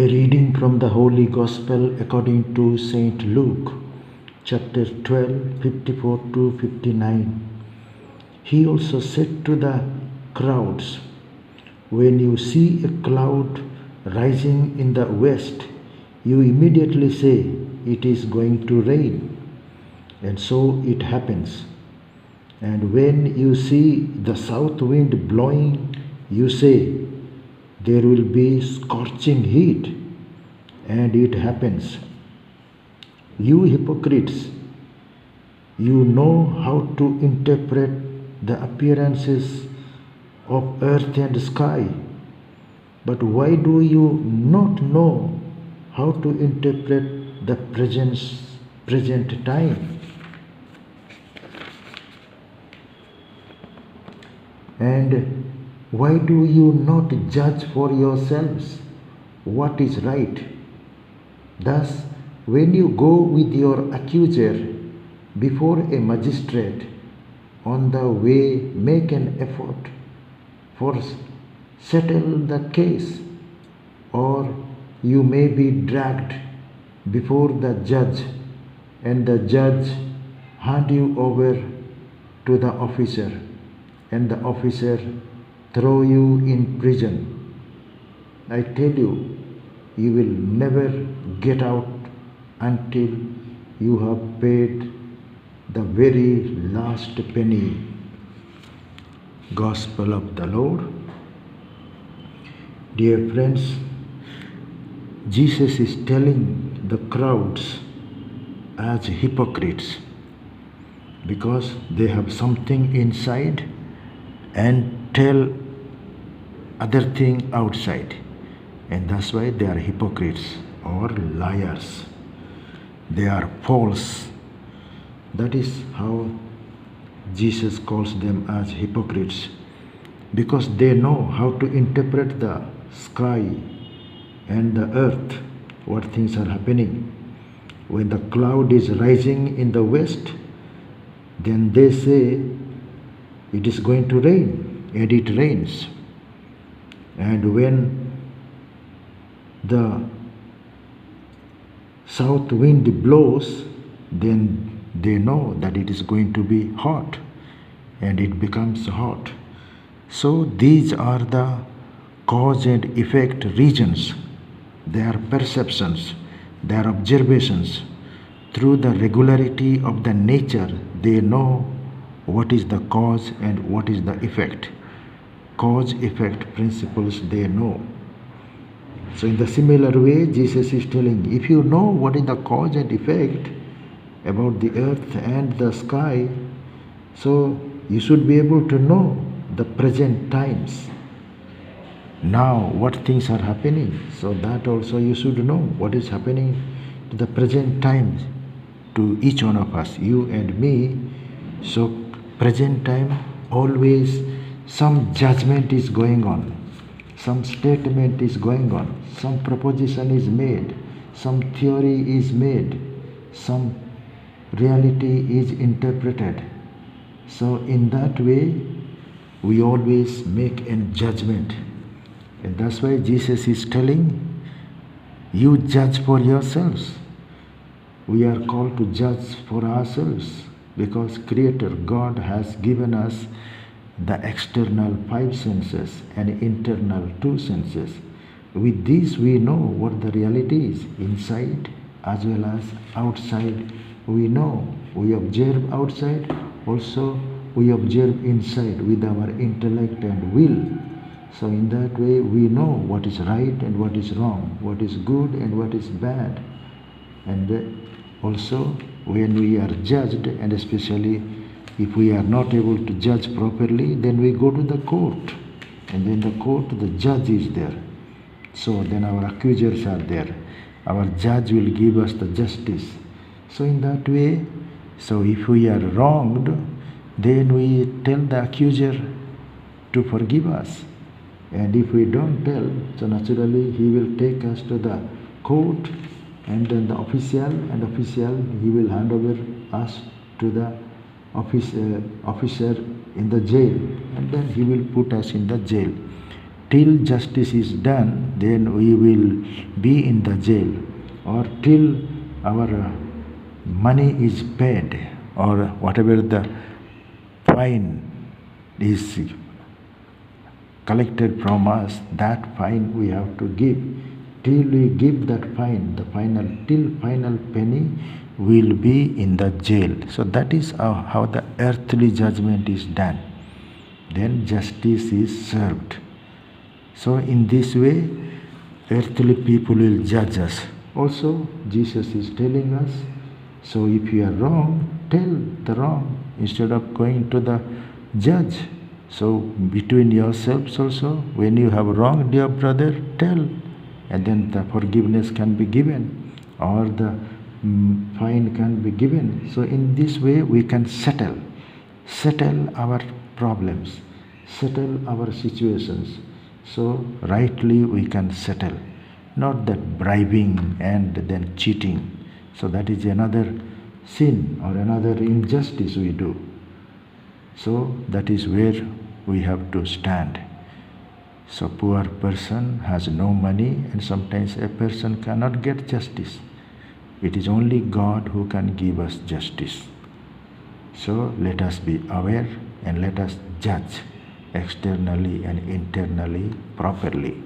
A reading from the Holy Gospel according to St. Luke, chapter 12, 54 to 59. He also said to the crowds, "When you see a cloud rising in the west, you immediately say, 'It is going to rain.' And so it happens. And when you see the south wind blowing, you say, 'There will be scorching heat.' And it happens. You hypocrites, you know how to interpret the appearances of earth and sky, but why do you not know how to interpret the present time? And why do you not judge for yourselves what is right? Thus, when you go with your accuser before a magistrate, on the way make an effort for settle the case, or you may be dragged before the judge, and the judge hand you over to the officer, and the officer throw you in prison. I tell you, you will never get out until you have paid the very last penny." Gospel of the Lord. Dear friends, Jesus is telling the crowds as hypocrites because they have something inside and tell other thing outside, and that's why they are hypocrites or liars. They are false. That is how Jesus calls them as hypocrites, because they know how to interpret the sky and the earth, what things are happening. When the cloud is rising in the west, then they say it is going to rain, and it rains. And when the south wind blows, then they know that it is going to be hot, and it becomes hot. So these are the cause and effect regions. They are perceptions, they are observations. Through the regularity of the nature, they know what is the cause and what is the effect. Cause-effect principles they know. So in the similar way, Jesus is telling, if you know what is the cause and effect about the earth and the sky, so you should be able to know the present times. Now what things are happening, so that also you should know what is happening to the present times to each one of us, you and me. So present time, always some judgment is going on, some statement is going on, some proposition is made, some theory is made, some reality is interpreted. So in that way, we always make a judgment. And that's why Jesus is telling, you judge for yourselves. We are called to judge for ourselves because Creator God has given us the external 5 senses and internal 2 senses. With these we know what the reality is, inside as well as outside. We know, we observe outside, also we observe inside with our intellect and will. So in that way we know what is right and what is wrong, what is good and what is bad. And also when we are judged, and especially if we are not able to judge properly, then we go to the court, and in the court the judge is there. So then our accusers are there. Our judge will give us the justice. So in that way, so if we are wronged, then we tell the accuser to forgive us. And if we don't tell, so naturally he will take us to the court, and then the official he will hand over us to the officer in the jail, and then he will put us in the jail. till justice is done, then we will be in the jail, or till our money is paid, or whatever the fine is collected from us, that fine we have to give. Till we give that fine, till final penny, will be in the jail. So that is how the earthly judgment is done. Then justice is served. So in this way, earthly people will judge us. Also, Jesus is telling us, so if you are wrong, tell the wrong instead of going to the judge. So between yourselves also, when you have wronged your brother, tell, and then the forgiveness can be given, or the fine can be given. So in this way we can settle our problems, settle our situations. So rightly we can settle, not that bribing and then cheating. So that is another sin or another injustice we do. So that is where we have to stand. So poor person has no money, and sometimes a person cannot get justice. It is only God who can give us justice. So let us be aware and let us judge externally and internally properly.